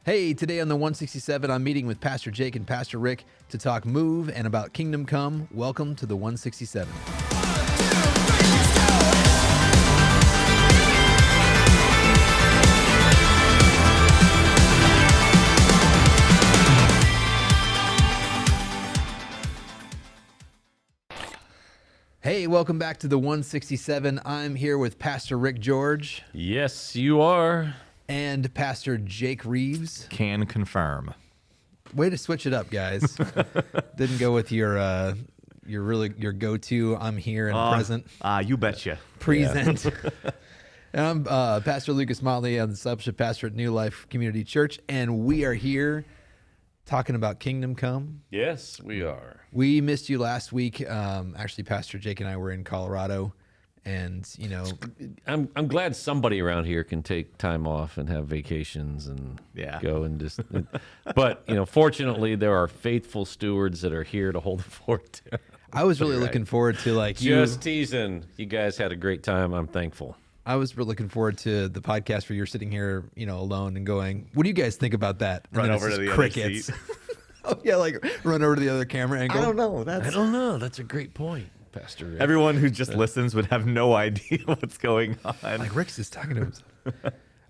Hey, today on the 167, I'm meeting with Pastor Jake and Pastor Rick to talk Move and about Kingdom Come. Welcome to the 167. Hey, welcome back to the 167. I'm here with Pastor Rick George. Yes, you are. And Pastor Jake Reeves. Can confirm. Way to switch it up, guys. Didn't go with your go-to. I'm here and present. You betcha. Present. And I'm Pastor Lucas Motley. I'm the discipleship pastor at New Life Community Church, and we are here talking about Kingdom Come. Yes, we are. We missed you last week. Actually, Pastor Jake and I were in Colorado, and I'm glad somebody around here can take time off and have vacations and go and just. But fortunately, there are faithful stewards that are here to hold the fort. I was really looking forward to just teasing. You guys had a great time. I'm thankful. I was really looking forward to the podcast where you're sitting here, alone and going, "What do you guys think about that?" Run over to the crickets. Other seat. Oh yeah, run over to the other camera angle. I don't know. I don't know. That's a great point, Pastor Rick. Everyone who just listens would have no idea what's going on. Like Rick's just talking to himself.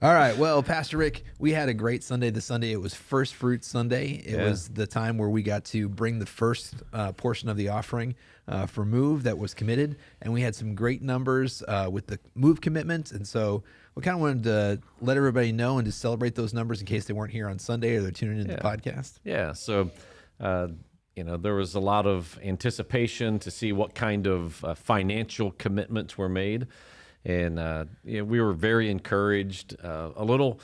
All right. Well, Pastor Rick, we had a great Sunday. The Sunday, it was First Fruit Sunday. It was the time where we got to bring the first portion of the offering for Move that was committed. And we had some great numbers with the Move commitment. And so we kind of wanted to let everybody know and to celebrate those numbers in case they weren't here on Sunday or they're tuning into the podcast. Yeah. So, there was a lot of anticipation to see what kind of financial commitments were made. And we were very encouraged, a little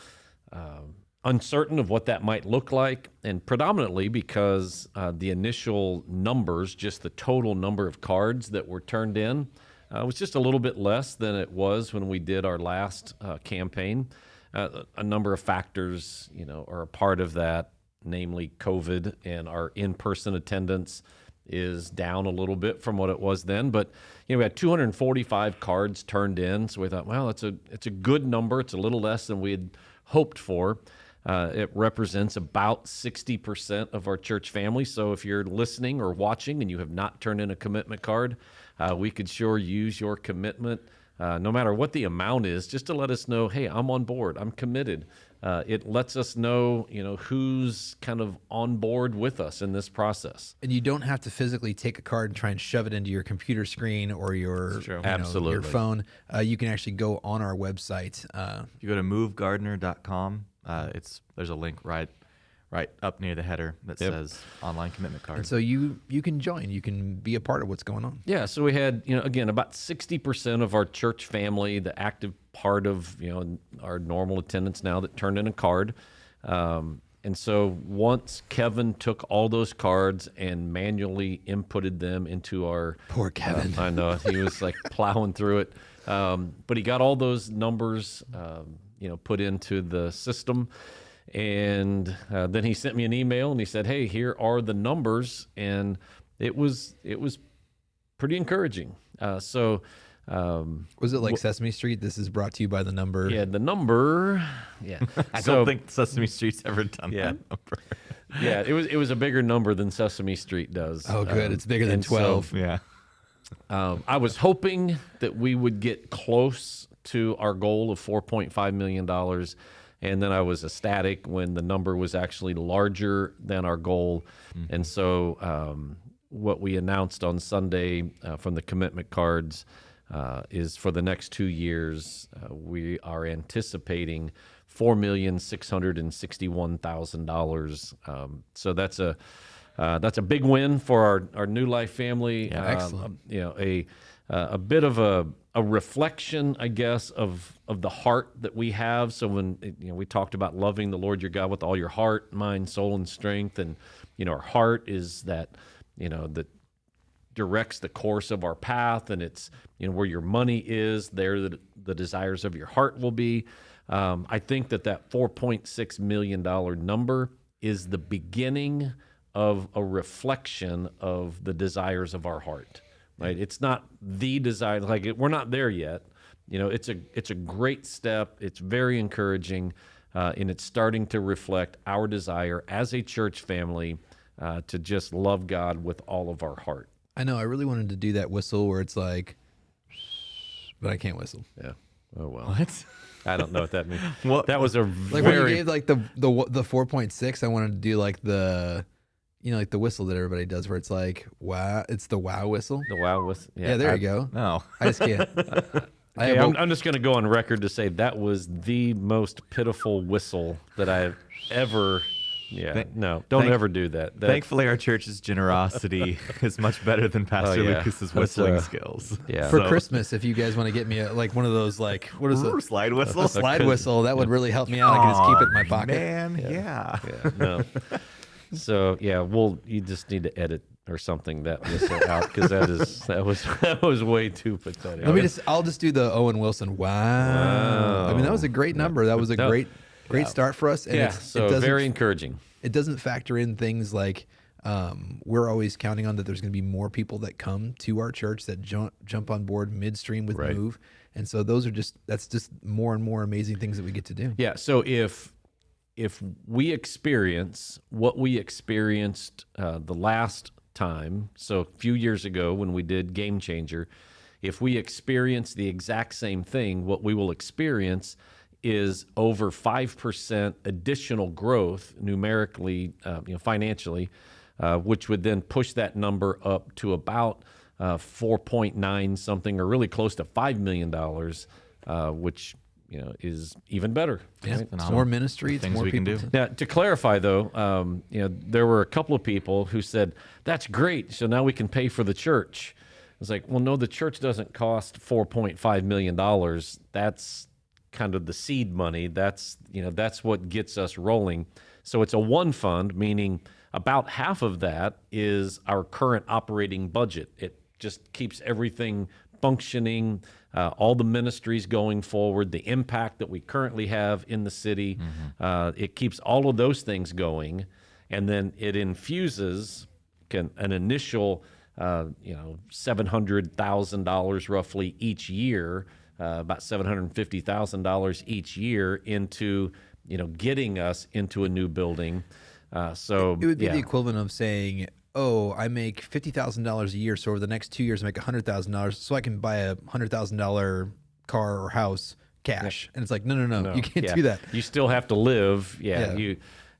uncertain of what that might look like, and predominantly because the initial numbers, just the total number of cards that were turned in, was just a little bit less than it was when we did our last campaign. A number of factors, are a part of that, namely COVID, and our in-person attendance is down a little bit from what it was then, but we had 245 cards turned in, so we thought, well, it's a good number. It's a little less than we had hoped for. It represents about 60% of our church family. So if you're listening or watching and you have not turned in a commitment card, we could sure use your commitment, no matter what the amount is, just to let us know, hey, I'm on board, I'm committed. It lets us know, who's kind of on board with us in this process. And you don't have to physically take a card and try and shove it into your computer screen or your your phone. You can actually go on our website. You go to movegardner.com. There's a link right up near the header that says online commitment card. And so you can join. You can be a part of what's going on. Yeah, so we had, again, about 60% of our church family, the active part of, our normal attendance now that turned in a card. And so once Kevin took all those cards and manually inputted them into our... Poor Kevin. I know, he was plowing through it. But he got all those numbers, put into the system. And then he sent me an email and he said, hey, here are the numbers. And it was pretty encouraging. Was it like Sesame Street? This is brought to you by the number. Yeah, the number. Yeah. I don't think Sesame Street's ever done that number. Yeah, it was a bigger number than Sesame Street does. Oh, good. It's bigger than 12. So, I was hoping that we would get close to our goal of $4.5 million. And then I was ecstatic when the number was actually larger than our goal. Mm-hmm. And so what we announced on Sunday from the commitment cards is for the next 2 years, we are anticipating $4,661,000. So that's a big win for our New Life family. Yeah, excellent. A bit of a reflection, I guess, of the heart that we have. So when we talked about loving the Lord your God with all your heart, mind, soul, and strength, and our heart is that that directs the course of our path, and it's where your money is, there the desires of your heart will be. I think that $4.6 million number is the beginning of a reflection of the desires of our heart. Right? It's not the desire, we're not there yet. It's a great step. It's very encouraging. and it's starting to reflect our desire as a church family to just love God with all of our heart. I know. I really wanted to do that whistle where it's like, but I can't whistle. Yeah. Oh well. What? I don't know what that means. What? That was a Like when you very gave like the 4.6, I wanted to do like the, like the whistle that everybody does where it's like, wow, it's the wow whistle. the wow was. Yeah, there you go. No. I just can't. I Okay, have I'm just going to go on record to say that was the most pitiful whistle that I've ever. Yeah, no, don't ever do that. Thankfully, our church's generosity is much better than Pastor yeah. Lucas's That's, whistling skills. yeah. for So- Christmas, if you guys want to get me like one of those, like, what is it? Slide whistle. A slide whistle, that would really help me out. I can just keep it in my pocket. Man, yeah. Yeah, no. So yeah, you just need to edit or something that whistle out because that was way too pathetic. I'll just do the Owen Wilson. Wow. I mean, that was a great number. That was a great start for us. And yeah, it so doesn't, very encouraging. it doesn't factor in things like we're always counting on that there's going to be more people that come to our church that jump on board midstream with Right. Move. And so that's just more and more amazing things that we get to do. Yeah, so if we experience what we experienced the last time, so a few years ago when we did Game Changer, if we experience the exact same thing, what we will experience is over 5% additional growth numerically, financially, which would then push that number up to about 4.9 something, or really close to $5 million, which is even better. Yeah, Right? it's more ministry. It's Things more we can people do. Now, to clarify, though, there were a couple of people who said, that's great, so now we can pay for the church. It's like, well, no, the church doesn't cost $4.5 million. That's kind of the seed money. That's what gets us rolling. So it's a one fund, meaning about half of that is our current operating budget. It just keeps everything functioning, all the ministries going forward, the impact that we currently have in the city. It keeps all of those things going, and then it infuses an initial, $700,000 roughly each year, about $750,000 each year into getting us into a new building. So It would be the equivalent of saying, oh, I make $50,000 a year, so over the next 2 years I make $100,000, so I can buy a $100,000 car or house cash. And it's like, no, you can't do that. You still have to live. Yeah.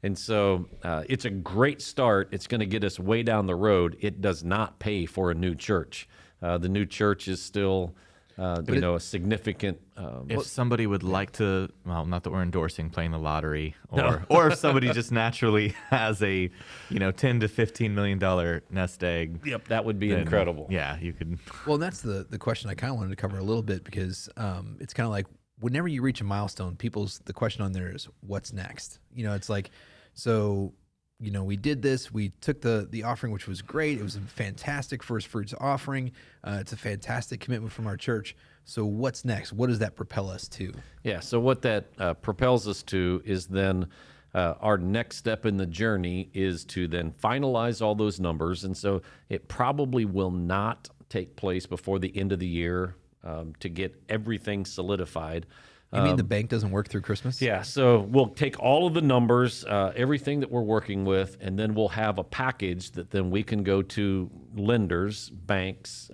And so it's a great start. It's going to get us way down the road. It does not pay for a new church. The new church is still, a significant. If somebody would like to, well, not that we're endorsing playing the lottery, or if somebody just naturally has a, $10 to $15 million nest egg. Yep, that would be then, incredible. Yeah, you could. Well, and that's the question I kind of wanted to cover a little bit, because it's kind of like whenever you reach a milestone, the question on there is, what's next? It's like, so, we did this. We took the offering, which was great. It was a fantastic first fruits offering. It's a fantastic commitment from our church. So what's next? What does that propel us to? Yeah, so what that propels us to is then our next step in the journey is to then finalize all those numbers. And so it probably will not take place before the end of the year to get everything solidified. You mean the bank doesn't work through Christmas? Yeah, so we'll take all of the numbers, everything that we're working with, and then we'll have a package that then we can go to lenders, banks,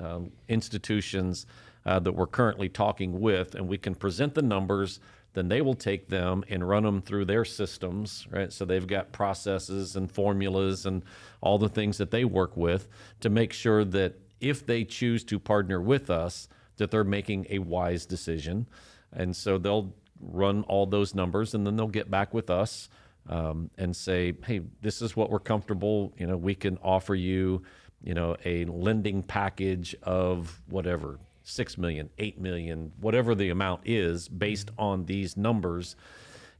institutions that we're currently talking with, and we can present the numbers. Then they will take them and run them through their systems, right? So they've got processes and formulas and all the things that they work with to make sure that if they choose to partner with us, that they're making a wise decision. And so they'll run all those numbers, and then they'll get back with us and say, hey, this is what we're comfortable. We can offer you, a lending package of whatever, 6 million, 8 million, whatever the amount is based on these numbers.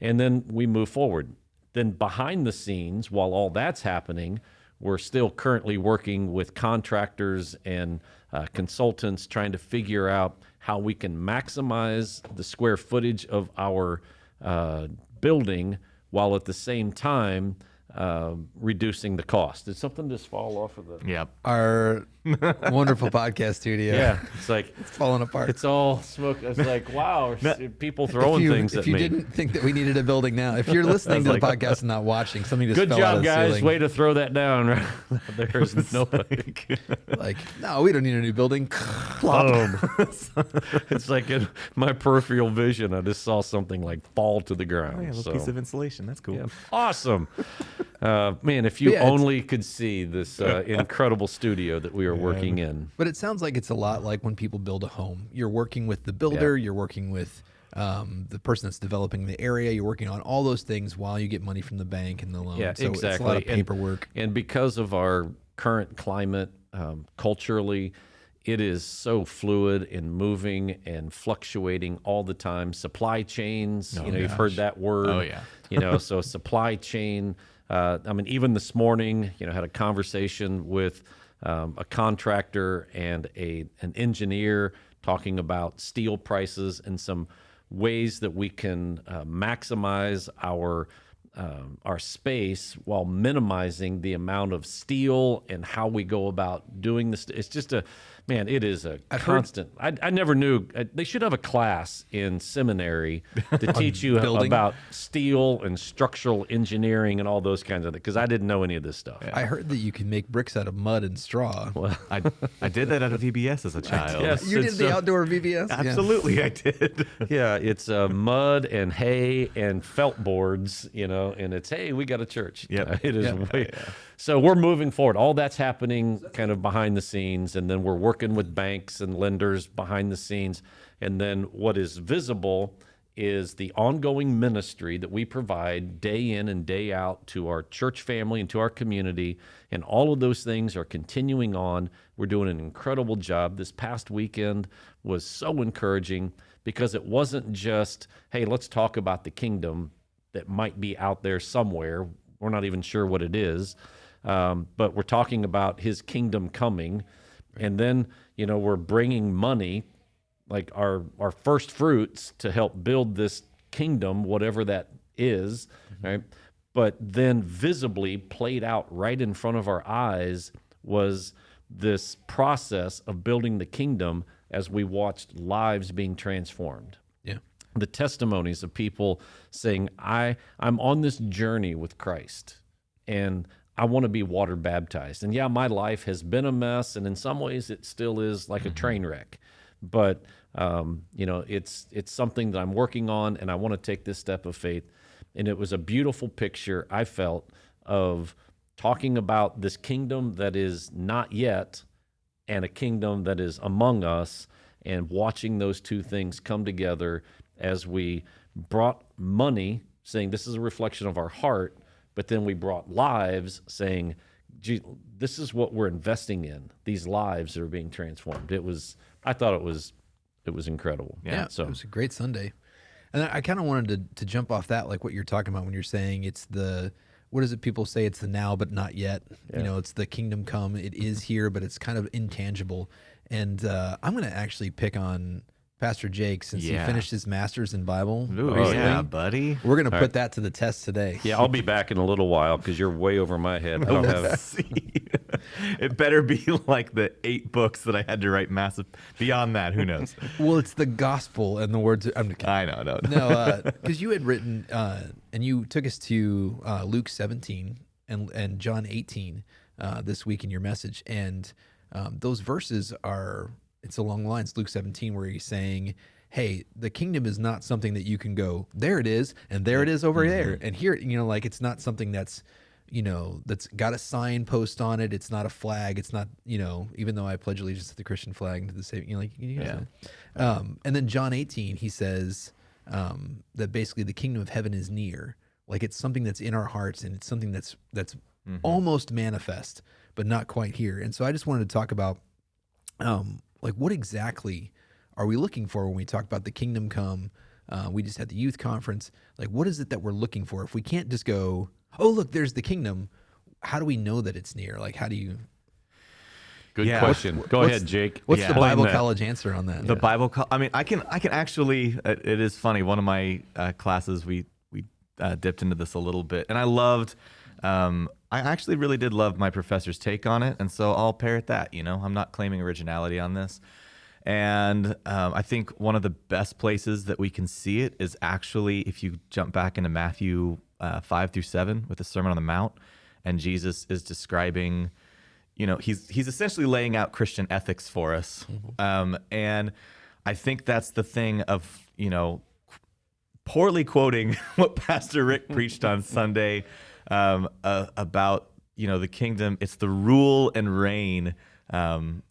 And then we move forward. Then behind the scenes, while all that's happening, we're still currently working with contractors and consultants trying to figure out how we can maximize the square footage of our building while at the same time reducing the cost. Did something just fall off of the... Yeah. Wonderful podcast studio. Yeah, it's like It's falling apart. it's all smoke. It's like, wow, people throwing things at if you me. didn't think that we needed a building now, if you're listening to the podcast and not watching, something just Good fell out job, of the guys. ceiling. Way to throw that down. There's nobody. Like, no, we don't need a new building. Boom. It's like in my peripheral vision, I just saw something like fall to the ground. Oh, yeah, a little So, piece of insulation. That's cool. yeah, awesome. Man, if you Yeah, it's- only could see this incredible studio that we are working in. But it sounds like it's a lot like when people build a home. You're working with the builder, you're working with the person that's developing the area, you're working on all those things while you get money from the bank and the loan. Yeah, so exactly. it's a lot of paperwork. And because of our current climate, culturally, it is so fluid and moving and fluctuating all the time. Supply chains, you've heard that word. Oh, yeah. So supply chain. I mean, even this morning, had a conversation with a contractor and an engineer talking about steel prices and some ways that we can maximize our space while minimizing the amount of steel and how we go about doing this. It's just it is a constant. I never knew. They should have a class in seminary to teach you building? about steel and structural engineering and all those kinds of things, because I didn't know any of this stuff. I heard that you can make bricks out of mud and straw. I did that at a VBS as a child. Yes. You did it's, the outdoor VBS? Yeah. Absolutely, I did. Yeah, it's mud and hay and felt boards, and it's, hey, we got a church. Yep. It is way. So we're moving forward. All that's happening kind of behind the scenes, and then we're working with banks and lenders behind the scenes. And then what is visible is the ongoing ministry that we provide day in and day out to our church family and to our community. And all of those things are continuing on. We're doing an incredible job. This past weekend was so encouraging because it wasn't just, hey, let's talk about the kingdom that might be out there somewhere. We're not even sure what it is. But we're talking about his kingdom coming. And then, we're bringing money, like our first fruits, to help build this kingdom, whatever that is, right? But then visibly played out right in front of our eyes was this process of building the kingdom as we watched lives being transformed. Yeah. The testimonies of people saying, I'm on this journey with Christ, and I want to be water baptized. And yeah, my life has been a mess, and in some ways it still is like a train wreck. But it's something that I'm working on, and I want to take this step of faith. And it was a beautiful picture, I felt, of talking about this kingdom that is not yet and a kingdom that is among us, and watching those two things come together as we brought money, saying this is a reflection of our heart, but then we brought lives, saying, gee, this is what we're investing in, these lives that are being transformed. I thought it was incredible. Yeah, So it was a great Sunday. And I kind of wanted to jump off that, like what you're talking about when you're saying it's what is it people say? It's the now, but not yet. Yeah. It's the kingdom come. It is here, but it's kind of intangible. And I'm going to actually pick on Pastor Jake since he finished his master's in Bible. Ooh, recently. yeah, buddy. We're going to put that to the test today. yeah, I'll be back in a little while because you're way over my head. I don't have. See. It better be like the 8 books that I had to write massive. Beyond that, who knows? Well, it's the gospel and the words. I'm kidding. I know, no. No, because you had written and you took us to Luke 17 and John 18 this week in your message, and those verses it's along the lines Luke 17 where he's saying, hey, the kingdom is not something that you can go, there it is, and there it is over there, and here, like it's not something that's that's got a signpost on it. It's not a flag. It's not, even though I pledge allegiance to the Christian flag and to the saving, and then John 18, he says that basically the kingdom of heaven is near. Like it's something that's in our hearts, and it's something that's almost manifest, but not quite here. And so I just wanted to talk about, like, what exactly are we looking for when we talk about the kingdom come? We just had the youth conference. Like, what is it that we're looking for? If we can't just go, oh, look, there's the kingdom. How do we know that it's near? Like, how do you? Good question. Go ahead, Jake. What's the Explain Bible that. college answer on that? The Bible. I can actually. It is funny. One of my classes, we dipped into this a little bit, and I I actually really did love my professor's take on it, and so I'll parrot that. I'm not claiming originality on this. And I think one of the best places that we can see it is actually if you jump back into Matthew 5-7 with the Sermon on the Mount, and Jesus is describing, he's essentially laying out Christian ethics for us. And I think that's the thing of, poorly quoting what Pastor Rick preached on Sunday about, the kingdom. It's the rule and reign. Of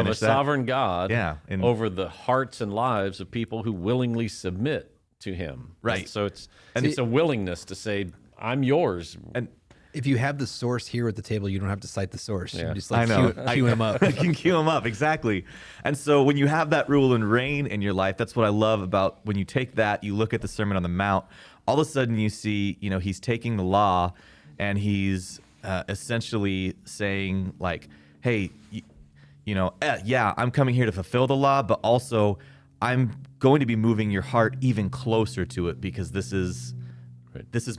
a sovereign God over the hearts and lives of people who willingly submit to him. Right. And so it's a willingness to say, I'm yours. And if you have the source here at the table, you don't have to cite the source. You just I know. Cue him up. I can cue him up, exactly. And so when you have that rule and reign in your life, that's what I love about when you take that, you look at the Sermon on the Mount, all of a sudden you see, he's taking the law and he's essentially saying like, hey, I'm coming here to fulfill the law, but also I'm going to be moving your heart even closer to it because this is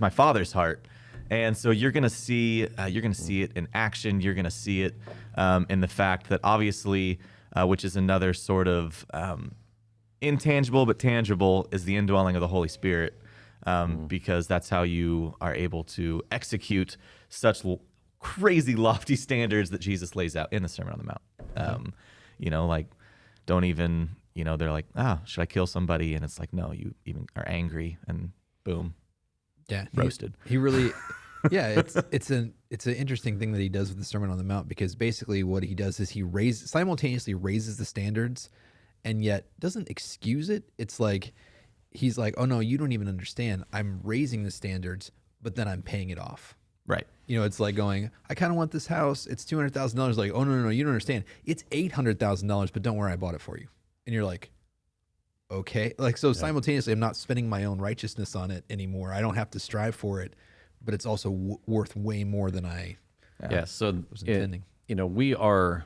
my Father's heart. And so you're going to see it in action. You're going to see it in the fact that obviously, which is another sort of intangible but tangible, is the indwelling of the Holy Spirit, because that's how you are able to execute such crazy lofty standards that Jesus lays out in the Sermon on the Mount. Like don't even, they're like, should I kill somebody? And it's like, no, you even are angry and boom. Yeah. Roasted. He really, it's an interesting thing that he does with the Sermon on the Mount, because basically what he does is he simultaneously raises the standards and yet doesn't excuse it. It's like, he's like, oh no, you don't even understand. I'm raising the standards, but then I'm paying it off. Right. It's like going, I kind of want this house. It's $200,000. Like, oh, no, you don't understand. It's $800,000, but don't worry, I bought it for you. And you're like, okay. Like, so simultaneously, I'm not spending my own righteousness on it anymore. I don't have to strive for it, but it's also worth way more than I was intending. We are,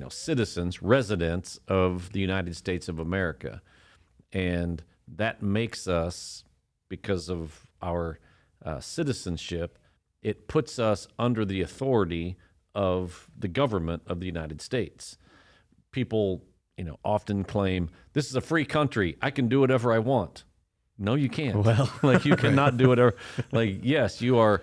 citizens, residents of the United States of America. And that makes us, because of our citizenship, it puts us under the authority of the government of the United States. People, often claim, this is a free country. I can do whatever I want. No, you can't. Well, like you cannot do whatever. Like, yes, you are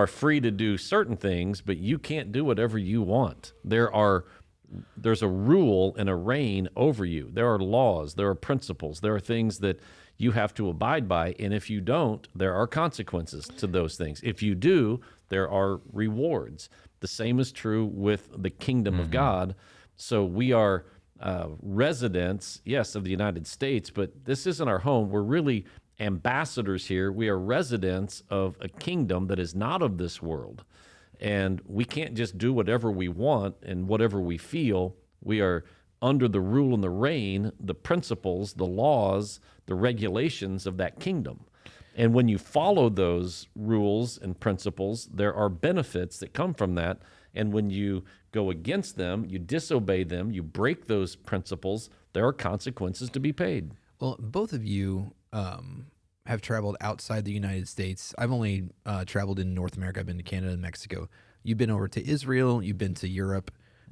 free to do certain things, but you can't do whatever you want. There's a rule and a reign over you. There are laws, there are principles, there are things that you have to abide by, and if you don't, there are consequences to those things. If you do, there are rewards. The same is true with the kingdom of God. So we are residents, yes, of the United States, but this isn't our home. We're really ambassadors here. We are residents of a kingdom that is not of this world. And we can't just do whatever we want and whatever we feel. We are under the rule and the reign, the principles, the laws, the regulations of that kingdom. And when you follow those rules and principles, there are benefits that come from that. And when you go against them, you disobey them, you break those principles, there are consequences to be paid. Well, both of you have traveled outside the United States. I've only traveled in North America. I've been to Canada and Mexico. You've been over to Israel. You've been to Europe.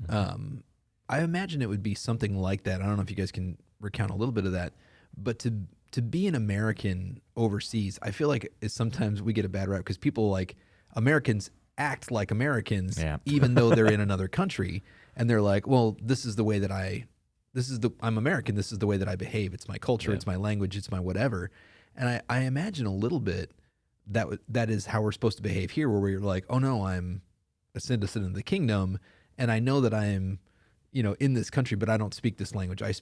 I imagine it would be something like that. I don't know if you guys can recount a little bit of that, but to be an American overseas, I feel like sometimes we get a bad rap because people like Americans act like Americans, even though they're in another country, and they're like, well, this is the way that I'm American. This is the way that I behave. It's my culture. It's my language. It's my whatever. And I imagine a little bit that is how we're supposed to behave here, where we're like, oh no, I'm a citizen of the kingdom, and I know that I am, in this country, but I don't speak this language. I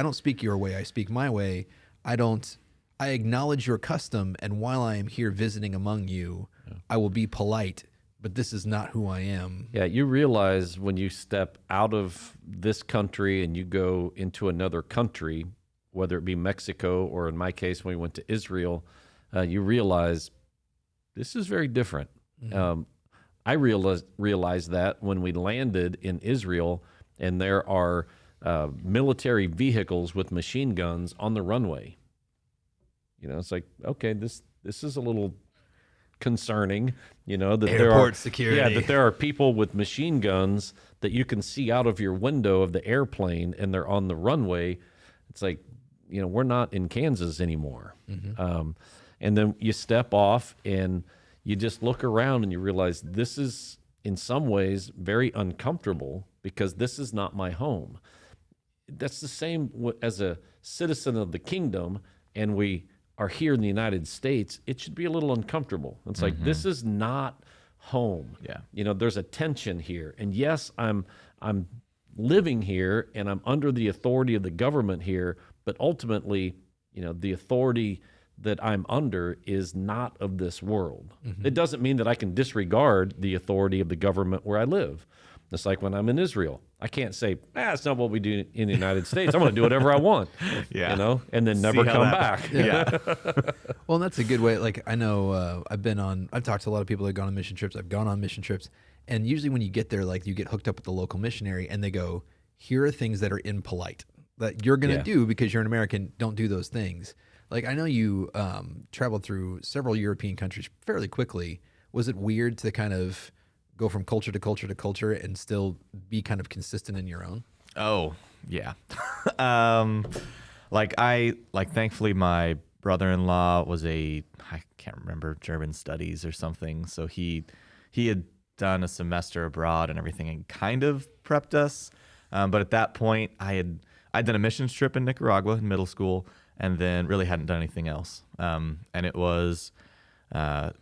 don't speak your way. I speak my way. I acknowledge your custom, and while I am here visiting among you, I will be polite, but this is not who I am. Yeah, you realize when you step out of this country and you go into another country, whether it be Mexico or in my case, when we went to Israel, you realize this is very different. Mm-hmm. I realized that when we landed in Israel and there are military vehicles with machine guns on the runway. It's like, okay, this is a little concerning, that Airport security. Yeah, that there are people with machine guns that you can see out of your window of the airplane, and they're on the runway. It's like, we're not in Kansas anymore. And then you step off and you just look around and you realize this is in some ways very uncomfortable because this is not my home. That's the same as a citizen of the kingdom, and we are here in the United States. It should be a little uncomfortable. It's like, this is not home. Yeah. There's a tension here. And yes, I'm living here and I'm under the authority of the government here, but ultimately, the authority that I'm under is not of this world. It doesn't mean that I can disregard the authority of the government where I live. It's like when I'm in Israel. I can't say, that's not what we do in the United States. I'm going to do whatever I want, and then never come back. Yeah. Well, and that's a good way. Like, I know I've talked to a lot of people that have gone on mission trips. I've gone on mission trips. And usually when you get there, like, you get hooked up with the local missionary and they go, here are things that are impolite that you're going to do because you're an American. Don't do those things. Like, I know you traveled through several European countries fairly quickly. Was it weird to kind of go from culture to culture to culture and still be kind of consistent in your own? Oh, yeah. Thankfully my brother-in-law was I can't remember, German studies or something. So he had done a semester abroad and everything and kind of prepped us. But at that point I'd done a missions trip in Nicaragua in middle school and then really hadn't done anything else. And it was, it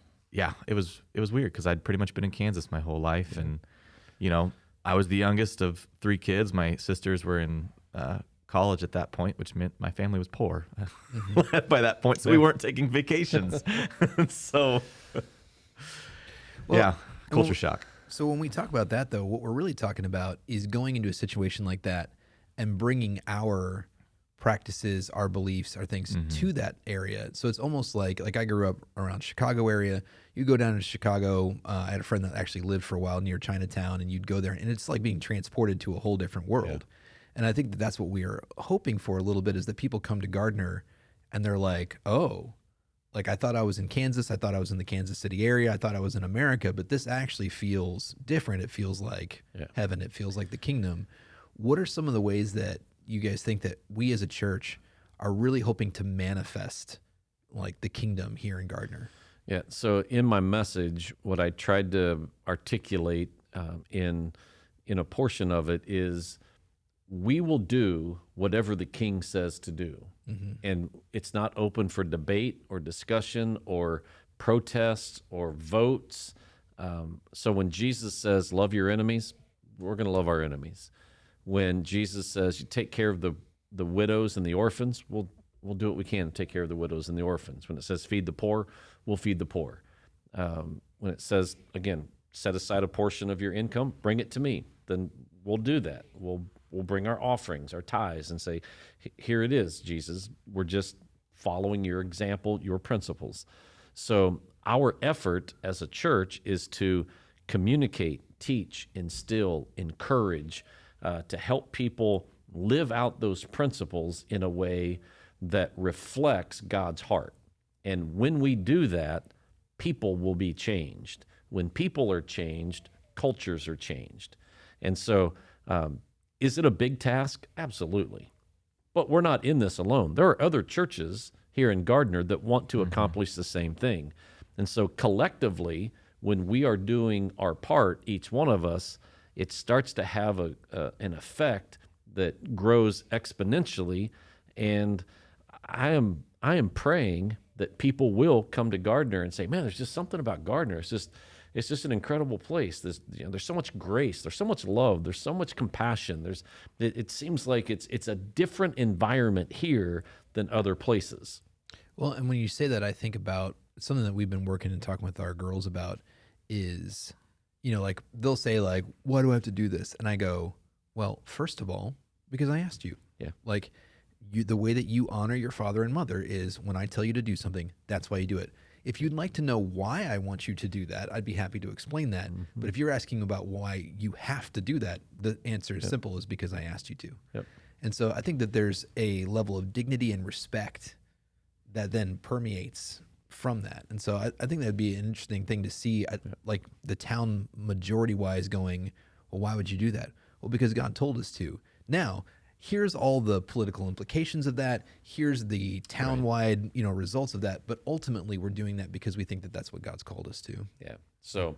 was weird because I'd pretty much been in Kansas my whole life. And, I was the youngest of 3 kids. My sisters were in college at that point, which meant my family was poor by that point. So we weren't taking vacations. So, culture shock. So when we talk about that, though, what we're really talking about is going into a situation like that and bringing our practices, our beliefs, our things to that area. So it's almost like I grew up around Chicago area. You go down to Chicago. I had a friend that actually lived for a while near Chinatown, and you'd go there, and it's like being transported to a whole different world. Yeah. And I think that that's what we are hoping for a little bit, is that people come to Gardner and they're like, oh, like, I thought I was in Kansas. I thought I was in the Kansas City area. I thought I was in America, but this actually feels different. It feels like heaven. It feels like the kingdom. What are some of the ways that you guys think that we as a church are really hoping to manifest, like, the kingdom here in Gardner? Yeah. So in my message, what I tried to articulate in a portion of it is, we will do whatever the king says to do. And it's not open for debate or discussion or protests or votes. So when Jesus says, love your enemies, we're going to love our enemies. When Jesus says, you take care of the widows and the orphans, we'll do what we can to take care of the widows and the orphans. When it says feed the poor, we'll feed the poor. When it says, again, set aside a portion of your income, bring it to me, then we'll do that. We'll bring our offerings, our tithes, and say, here it is, Jesus. We're just following your example, your principles. So our effort as a church is to communicate, teach, instill, encourage, to help people live out those principles in a way that reflects God's heart. And when we do that, people will be changed. When people are changed, cultures are changed. And so, is it a big task? Absolutely. But we're not in this alone. There are other churches here in Gardner that want to accomplish the same thing. And so collectively, when we are doing our part, each one of us, it starts to have an effect that grows exponentially. And I am praying that people will come to Gardner and say, man, there's just something about Gardner. It's just an incredible place. There's so much grace. There's so much love. There's so much compassion. It seems like it's a different environment here than other places. Well, and when you say that, I think about something that we've been working and talking with our girls about is, like, they'll say, like, why do I have to do this? And I go, well, first of all, because I asked you. Yeah. Like, the way that you honor your father and mother is when I tell you to do something, that's why you do it. If you'd like to know why I want you to do that, I'd be happy to explain that. But if you're asking about why you have to do that, the answer is simple, is because I asked you to. Yep. And so I think that there's a level of dignity and respect that then permeates from that. And so I think that'd be an interesting thing to see, like the town majority wise going, well, why would you do that? Well, because God told us to. Now, here's all the political implications of that. Here's the town-wide, results of that. But ultimately, we're doing that because we think that that's what God's called us to. Yeah. So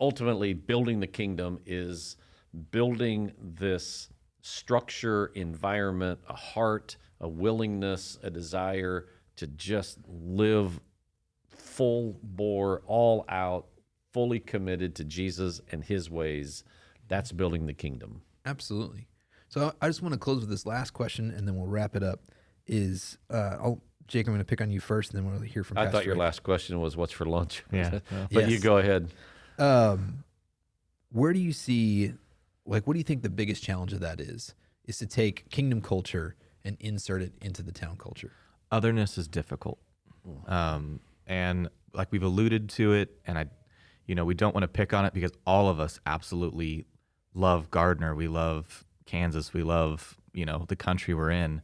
ultimately, building the kingdom is building this structure, environment, a heart, a willingness, a desire to just live full bore, all out, fully committed to Jesus and his ways. That's building the kingdom. Absolutely. So I just want to close with this last question, and then we'll wrap it up. Jake, I'm going to pick on you first, and then we'll hear from I Pastor thought your Rick. last question was, what's for lunch? Yeah. But you Yes. go ahead. Where do you see, what do you think the biggest challenge of that is to take kingdom culture and insert it into the town culture? Otherness is difficult. And like we've alluded to it, and we don't want to pick on it because all of us absolutely love Gardner. We love Kansas. We love, the country we're in.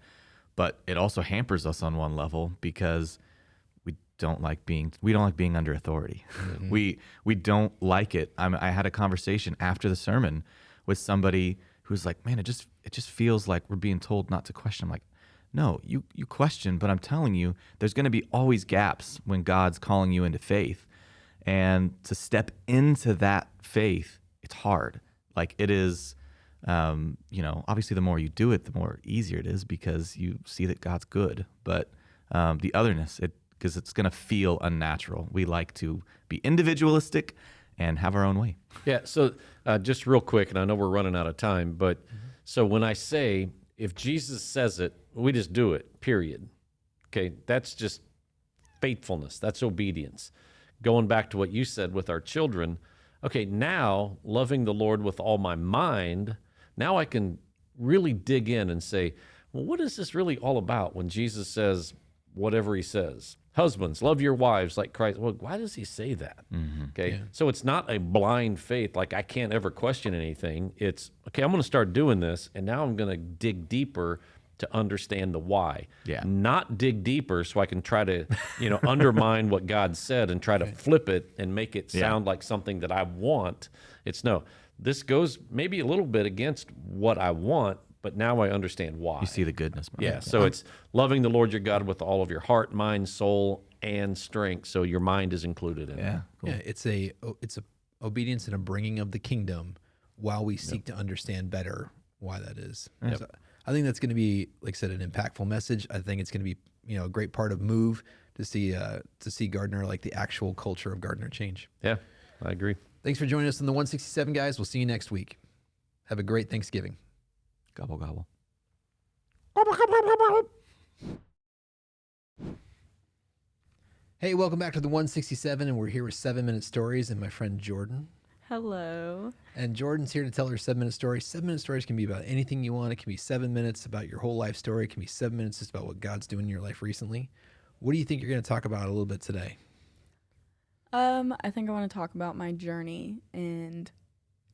But it also hampers us on one level because we don't like being under authority. Mm-hmm. We don't like it. I had a conversation after the sermon with somebody who's like, man, it just feels like we're being told not to question. I'm like, no, you question, but I'm telling you, there's going to be always gaps when God's calling you into faith. And to step into that faith, it's hard. Like it is, obviously the more you do it, the more easier it is because you see that God's good. But the otherness, because it's going to feel unnatural. We like to be individualistic and have our own way. Yeah, so just real quick, and I know we're running out of time, but so when I say, if Jesus says it, we just do it, period. Okay, that's just faithfulness. That's obedience. Going back to what you said with our children, okay, now loving the Lord with all my mind, now I can really dig in and say, well, what is this really all about when Jesus says whatever he says? Husbands, love your wives like Christ. Well, why does he say that? Okay, so it's not a blind faith, like I can't ever question anything. It's, okay, I'm going to start doing this, and now I'm going to dig deeper to understand the why. Yeah. Not dig deeper so I can try to, undermine what God said and try to flip it and make it sound like something that I want. It's no, this goes maybe a little bit against what I want, but now I understand why. You see the goodness. Yeah, so it's loving the Lord your God with all of your heart, mind, soul, and strength. So your mind is included in it. Yeah. Cool. Yeah, it's a obedience and a bringing of the kingdom while we seek to understand better why that is. So I think that's going to be, like I said, an impactful message. I think it's going to be, a great part of Move to see Gardner, like the actual culture of Gardner change. Yeah, I agree. Thanks for joining us on the 167, guys. We'll see you next week. Have a great Thanksgiving. Gobble, gobble. Hey, welcome back to the 167, and we're here with 7-Minute Stories and my friend Jordan. Hello. And Jordan's here to tell her 7-minute story. 7-minute stories can be about anything you want. It can be 7 minutes about your whole life story. It can be 7 minutes just about what God's doing in your life recently. What do you think you're going to talk about a little bit today? I think I want to talk about my journey and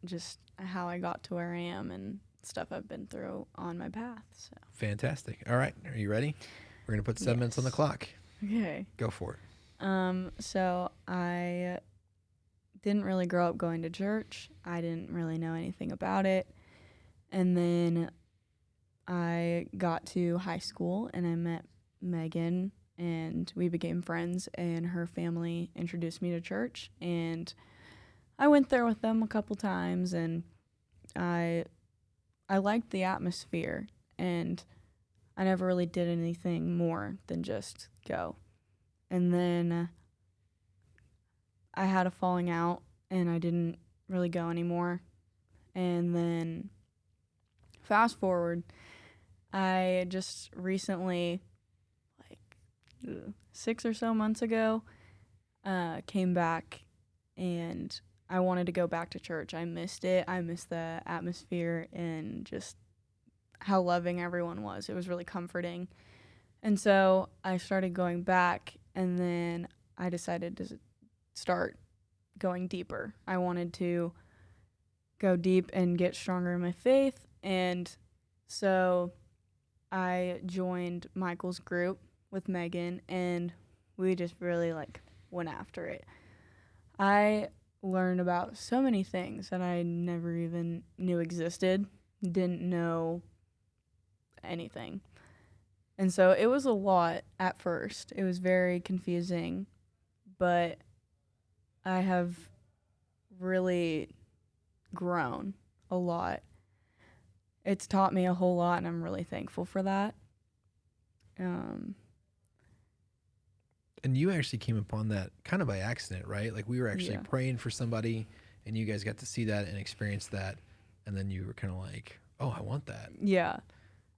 just how I got to where I am and stuff I've been through on my path. So. Fantastic. All right. Are you ready? We're going to put 7 minutes on the clock. Okay. Go for it. So I didn't really grow up going to church. I didn't really know anything about it. And then I got to high school and I met Megan and we became friends, and her family introduced me to church, and I went there with them a couple times, and I liked the atmosphere, and I never really did anything more than just go. And then I had a falling out, and I didn't really go anymore. And then fast forward, I just recently, 6 or so months ago, came back, and I wanted to go back to church. I missed it. I missed the atmosphere and just how loving everyone was. It was really comforting. And so I started going back, and then I decided to start going deeper. I wanted to go deep and get stronger in my faith, and so I joined Michael's group with Megan, and We just really like went after it. I learned about so many things that I never even knew existed, didn't know anything. And so it was a lot at first. It was very confusing, but I have really grown a lot. It's taught me a whole lot, and I'm really thankful for that. And you actually came upon that kind of by accident, right? Like we were actually Yeah. praying for somebody, and you guys got to see that and experience that, and then you were kind of like, "Oh, I want that." Yeah.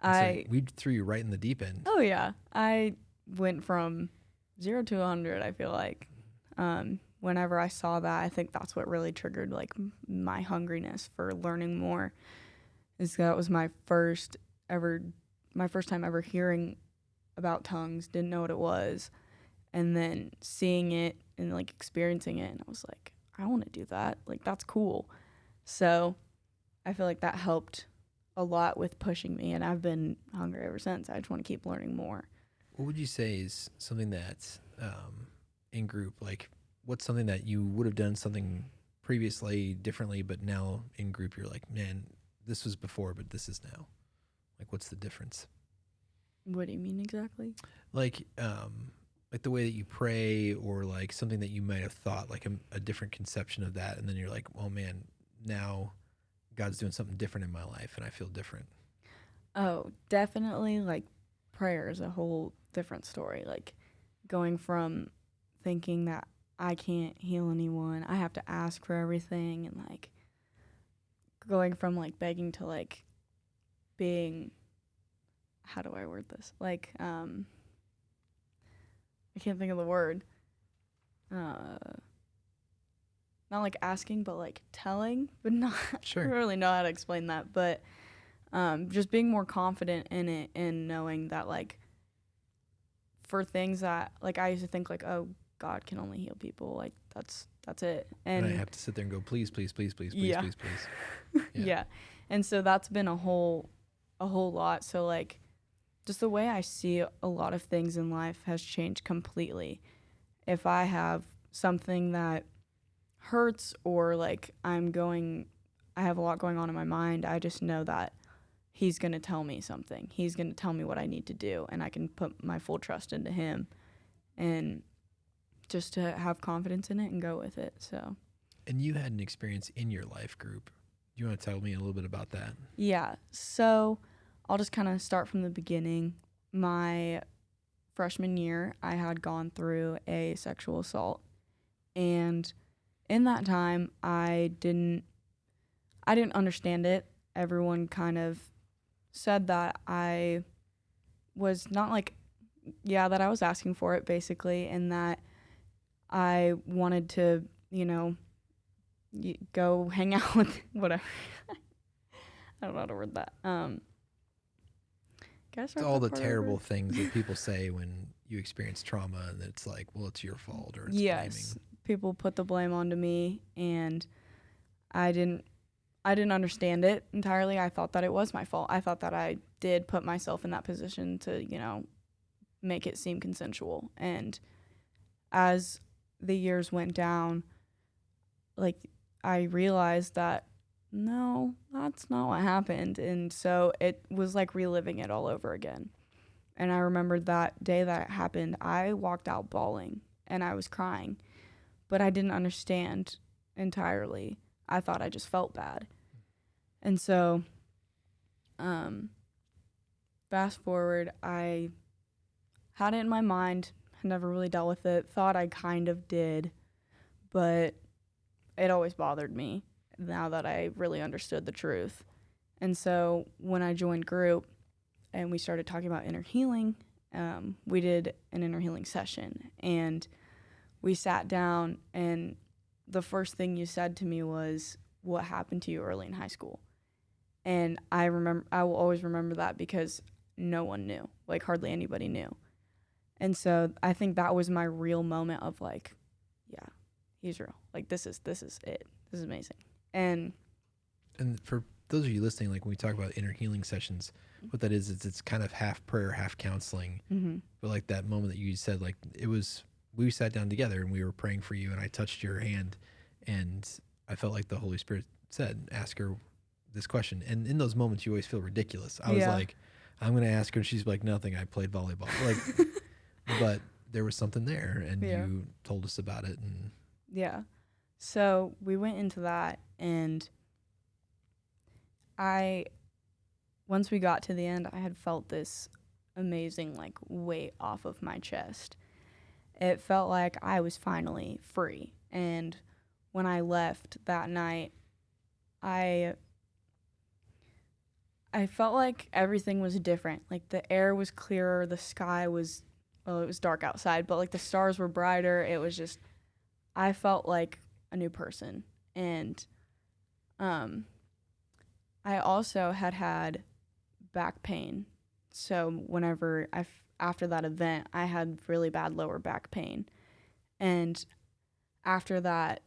And so we threw you right in the deep end. Oh yeah, I went from 0 to 100. I feel like, whenever I saw that, I think that's what really triggered like my hungriness for learning more. Is that was my first time ever hearing about tongues. Didn't know what it was, and then seeing it and like experiencing it, and I was like, I want to do that. Like that's cool. So, I feel like that helped a lot with pushing me, and I've been hungry ever since. I just want to keep learning more. What would you say is something that's in group? Like, what's something that you would have done something previously differently, but now in group you're like, man, this was before, but this is now. Like, what's the difference? What do you mean exactly? Like the way that you pray, or like something that you might have thought, like a different conception of that, and then you're like, oh man, now God's doing something different in my life, and I feel different. Oh, definitely. Like prayer is a whole different story. Like going from thinking that I can't heal anyone, I have to ask for everything, and like going from like begging to like being, how do I word this? Like, I can't think of the word. Not like asking, but like telling, but not Sure. I don't really know how to explain that. But just being more confident in it and knowing that like for things that like I used to think like, oh, God can only heal people, like that's it. And I have to sit there and go, please, please, please, please, please, Yeah. please, please. Yeah. And so that's been a whole lot. So like just the way I see a lot of things in life has changed completely. If I have something that hurts, or like I have a lot going on in my mind, I just know that he's going to tell me something. He's going to tell me what I need to do, and I can put my full trust into him, and just to have confidence in it and go with it. So. And you had an experience in your life group. Do you want to tell me a little bit about that? Yeah. So I'll just kind of start from the beginning. My freshman year, I had gone through a sexual assault, and in that time, I didn't understand it. Everyone kind of said that I was not like, that I was asking for it basically, and that I wanted to, go hang out with whatever. I don't know how to word that. It's all the terrible things that people say when you experience trauma, and it's like, well, it's your fault, or it's yes, blaming. People put the blame onto me, and I didn't understand it entirely. I thought that it was my fault. I thought that I did put myself in that position to, make it seem consensual. And as the years went down, like I realized that no, that's not what happened. And so it was like reliving it all over again. And I remember that day that it happened, I walked out bawling and I was crying, but I didn't understand entirely. I thought I just felt bad. And so, fast forward, I had it in my mind, never really dealt with it, thought I kind of did, but it always bothered me now that I really understood the truth. And so when I joined group and we started talking about inner healing, we did an inner healing session, and we sat down, and the first thing you said to me was, what happened to you early in high school? And I will always remember that because no one knew, like hardly anybody knew. And so I think that was my real moment of like, yeah, he's real. Like this is it. This is amazing. And for those of you listening, like when we talk about inner healing sessions, what that is it's kind of half prayer, half counseling. mm-hmm. But like that moment that you said, like it was we sat down together and we were praying for you, and I touched your hand, and I felt like the Holy Spirit said, ask her this question. And in those moments, you always feel ridiculous. I was like, I'm going to ask her. And she's like, nothing. I played volleyball. Like, but there was something there, and you told us about it. And yeah. So we went into that, and once we got to the end, I had felt this amazing, like, weight off of my chest. It felt like I was finally free. And when I left that night, I felt like everything was different. Like, the air was clearer, the sky was, well, it was dark outside, but, like, the stars were brighter. It was just, I felt like a new person. And I also had back pain. So whenever after that event, I had really bad lower back pain. And after that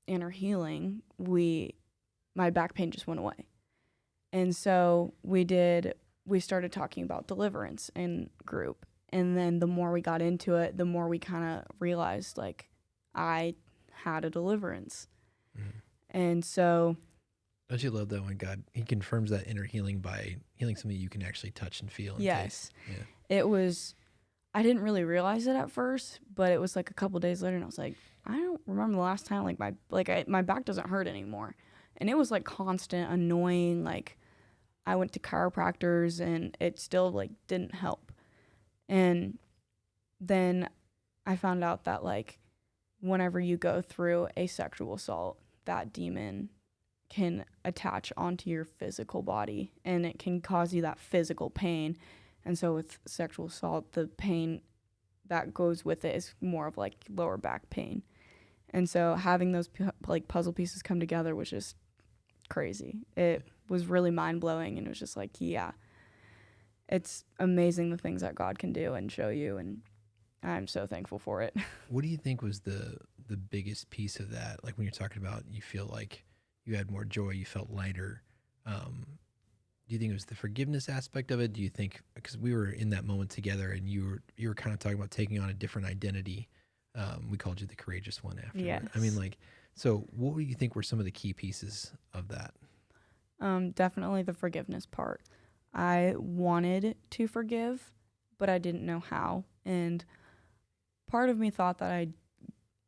inner healing, my back pain just went away. And so we started talking about deliverance in group. And then the more we got into it, the more we kind of realized, like, I had a deliverance. Mm-hmm. And so, don't you love that when God, he confirms that inner healing by healing something you can actually touch and feel and yes, taste? It was, I didn't really realize it at first, but it was like a couple days later, and I was like, I don't remember the last time, like, my back doesn't hurt anymore. And it was like constant, annoying, like, I went to chiropractors and it still, like, didn't help. And then I found out that, like, whenever you go through a sexual assault, that demon can attach onto your physical body, and it can cause you that physical pain. And so with sexual assault, the pain that goes with it is more of, like, lower back pain. And so having those like puzzle pieces come together was just crazy. It was really mind-blowing, and it was just like, yeah, it's amazing the things that God can do and show you, and I'm so thankful for it. What do you think was the biggest piece of that? Like, when you're talking about you feel like you had more joy, you felt lighter. Do you think it was the forgiveness aspect of it? Do you think, because we were in that moment together, and you were kind of talking about taking on a different identity. We called you the courageous one after. Yes. I mean, like, so what do you think were some of the key pieces of that? Definitely the forgiveness part. I wanted to forgive, but I didn't know how. And part of me thought that I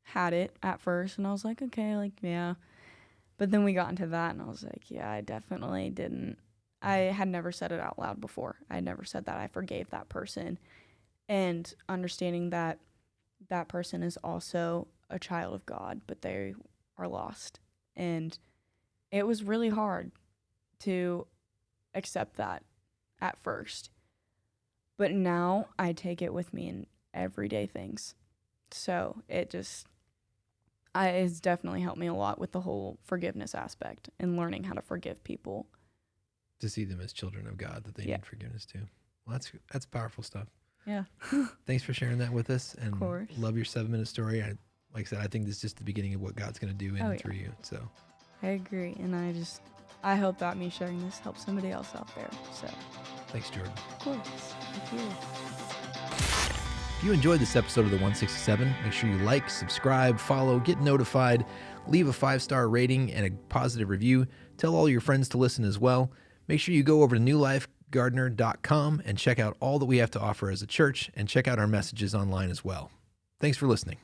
had it at first, and I was like, okay, like, yeah. But then we got into that, and I was like, yeah, I definitely didn't. I had never said it out loud before. I had never said that I forgave that person. And understanding that that person is also a child of God, but they are lost. And it was really hard to accept that at first. But now I take it with me in everyday things. So it's definitely helped me a lot with the whole forgiveness aspect and learning how to forgive people. To see them as children of God, that they need forgiveness too. Well, that's powerful stuff. Yeah. Thanks for sharing that with us, and of course. Love your 7-minute story. Like I said, I think this is just the beginning of what God's going to do in and through you. So I agree, and I hope that me sharing this helps somebody else out there. So thanks, Jordan. Of course. Thank you. If you enjoyed this episode of the 167, make sure you like, subscribe, follow, get notified, leave a 5-star rating and a positive review. Tell all your friends to listen as well. Make sure you go over to newlifegardner.com and check out all that we have to offer as a church, and check out our messages online as well. Thanks for listening.